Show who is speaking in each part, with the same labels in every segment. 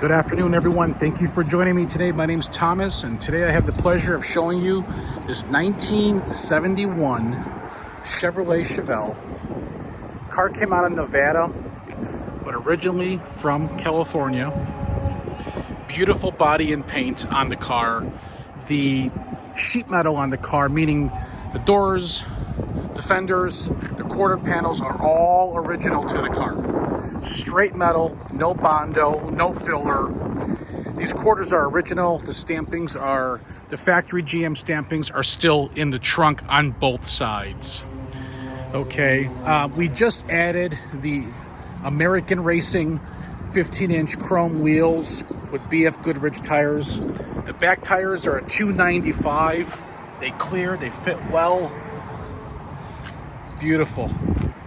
Speaker 1: Good afternoon, everyone. Thank you for joining me today. My name's Thomas, and today I have the pleasure of showing you this 1971 Chevrolet Chevelle. Car came out of Nevada, but originally from California. Beautiful body and paint on the car. The sheet metal on the car, meaning the doors, the fenders, the quarter panels are all original to the car. Straight metal, no Bondo, no filler. These quarters are original. The stampings are, the factory GM stampings are still in the trunk on both sides. Okay, we just added the American Racing 15-inch chrome wheels with BF Goodrich tires. The back tires are a 295. They clear, they fit well. Beautiful.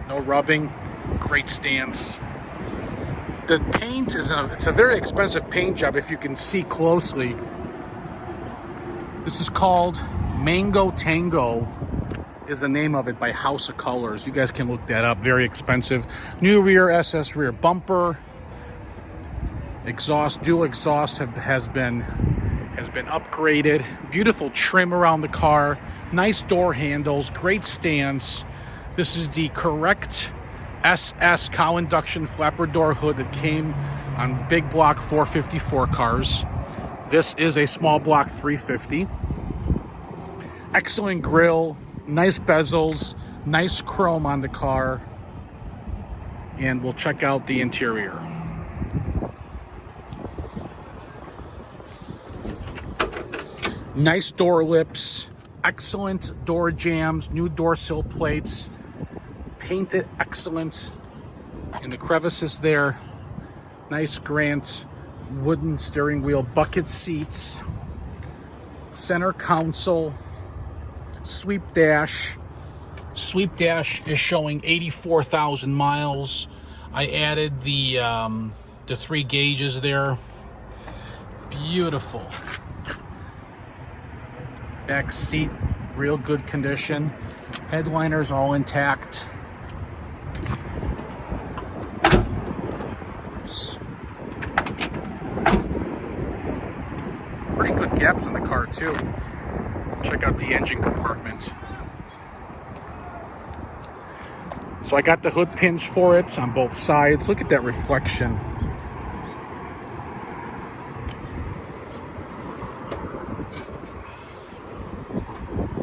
Speaker 1: No rubbing, great stance. The paint is it's a very expensive paint job if you can see closely. This is called Mango Tango is the name of it by House of Colors. You guys can look that up. Very expensive. New rear SS rear bumper. Exhaust, dual exhaust has been upgraded. Beautiful trim around the car. Nice door handles. Great stance. This is the correct SS cow induction flapper door hood that came on big block 454 cars. This is a small block 350. Excellent grille, nice bezels, nice chrome on the car. And we'll check out the interior. Nice door lips, excellent door jambs, new door sill plates. Painted excellent in the crevices there. Nice Grant wooden steering wheel, bucket seats, center console, sweep dash. Sweep dash is showing 84,000 miles. I added the 3 gauges there. Beautiful. Back seat, real good condition. Headliners all intact. Pretty good gaps in the car too. Check out the engine compartment. So I got the hood pins for it on both sides. Look at that reflection.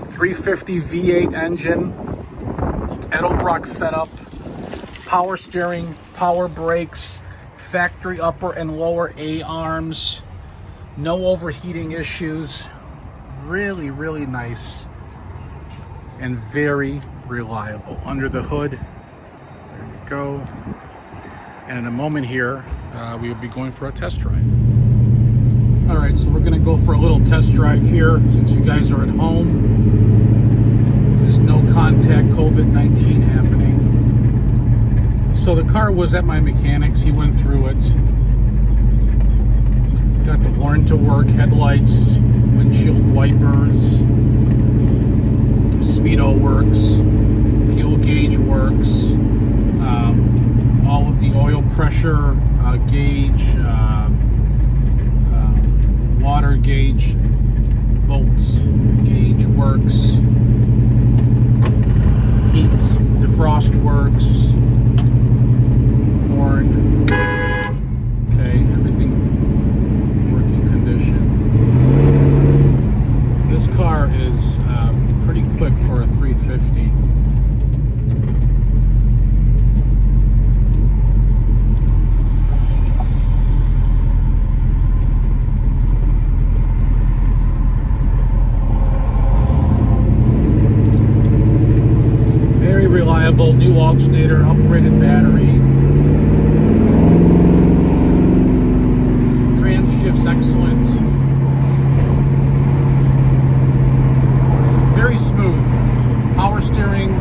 Speaker 1: .350 V8 engine, Edelbrock setup, power steering, power brakes, factory upper and lower A-arms, no overheating issues. Really, really nice and very reliable. Under the hood, there you go. And in a moment here, we will be going for a test drive. All right, so we're gonna go for a little test drive here since you guys are at home. There's no contact, COVID-19 happening. So the car was at my mechanic's. He went through it. Got the horn to work, headlights, windshield wipers, speedo works, fuel gauge works, all of the oil pressure gauge, water gauge, volts gauge works, heat defrost works, horn. Okay, everything working condition. This car is pretty quick for a 350. Very reliable, new alternator, upgraded battery. Trans shift's excellent. Very smooth. Power steering.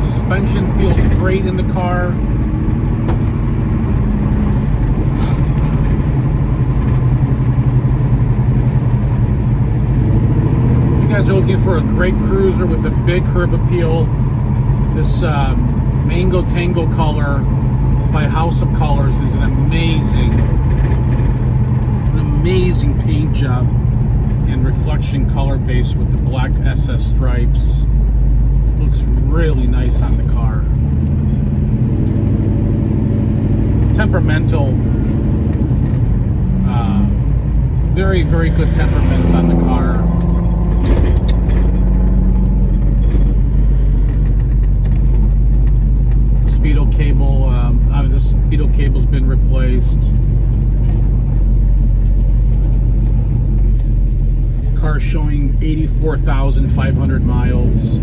Speaker 1: Suspension feels great in the car. guys are looking for a great cruiser with a big curb appeal, this Mango Tango color by House of Colors is an amazing paint job and reflection color base with the black SS stripes. Looks really nice on the car. Temperamental, very, very good temperaments on the car. Speedo cable, this speedo cable's been replaced. Car showing 84,500 miles.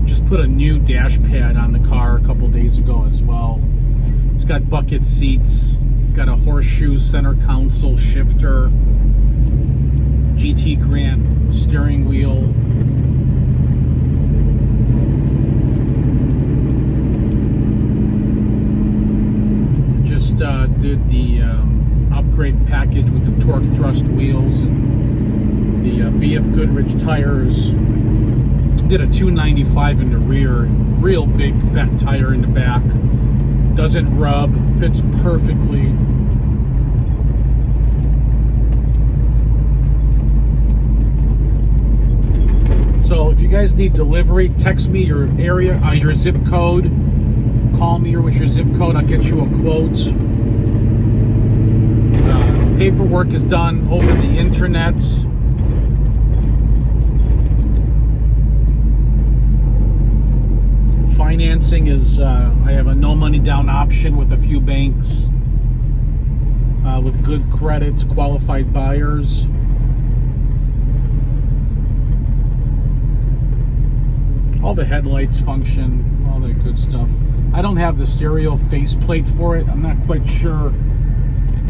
Speaker 1: Just put a new dash pad on the car a couple days ago as well. It's got bucket seats. It's got a horseshoe center console shifter. GT Grant steering wheel. Just did the upgrade package with the torque thrust wheels and the BF Goodrich tires. Did a 295 in the rear, real big fat tire in the back. Doesn't rub, fits perfectly. So if you guys need delivery, text me your area, your zip code. Call me with your zip code. I'll get you a quote. Paperwork is done over the internet. Financing is, I have a no money down option with a few banks with good credits, qualified buyers. All the headlights function, all that good stuff. I don't have the stereo faceplate for it. I'm not quite sure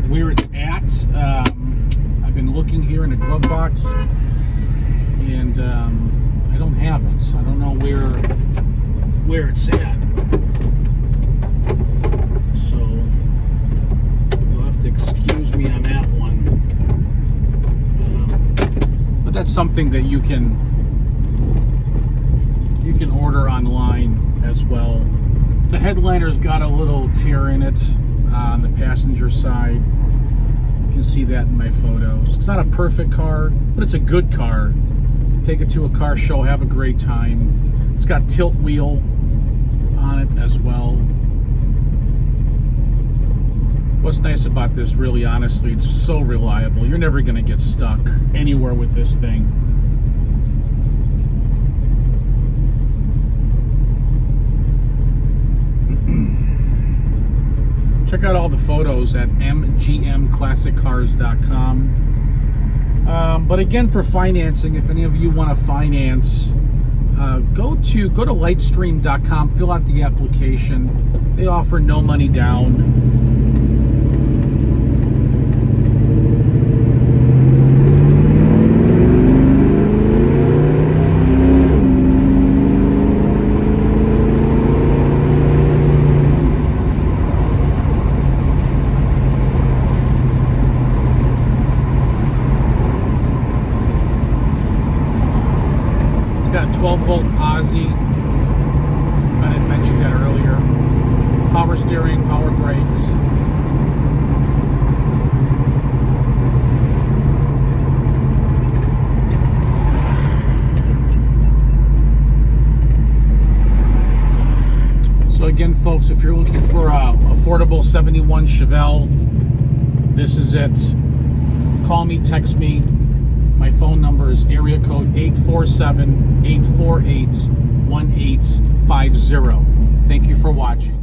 Speaker 1: where it's at. I've been looking here in the glove box, and I don't have it. I don't know where it's at. So you'll have to excuse me on that one. But that's something that you can order online as well. The headliner's got a little tear in it on the passenger side. You can see that in my photos. It's not a perfect car, but it's a good car. You can take it to a car show, have a great time. It's got tilt wheel on it as well. What's nice about this, really honestly, it's so reliable. You're never going to get stuck anywhere with this thing. Check out all the photos at mgmclassiccars.com. But again, for financing, if any of you want to finance, go to lightstream.com, fill out the application. They offer no money down. Got a 12-volt Posi. I didn't mention that earlier. Power steering, power brakes. So again, folks, if you're looking for a affordable 71 Chevelle, this is it. Call me, text me. My phone number is area code 847-848-1850. Thank you for watching.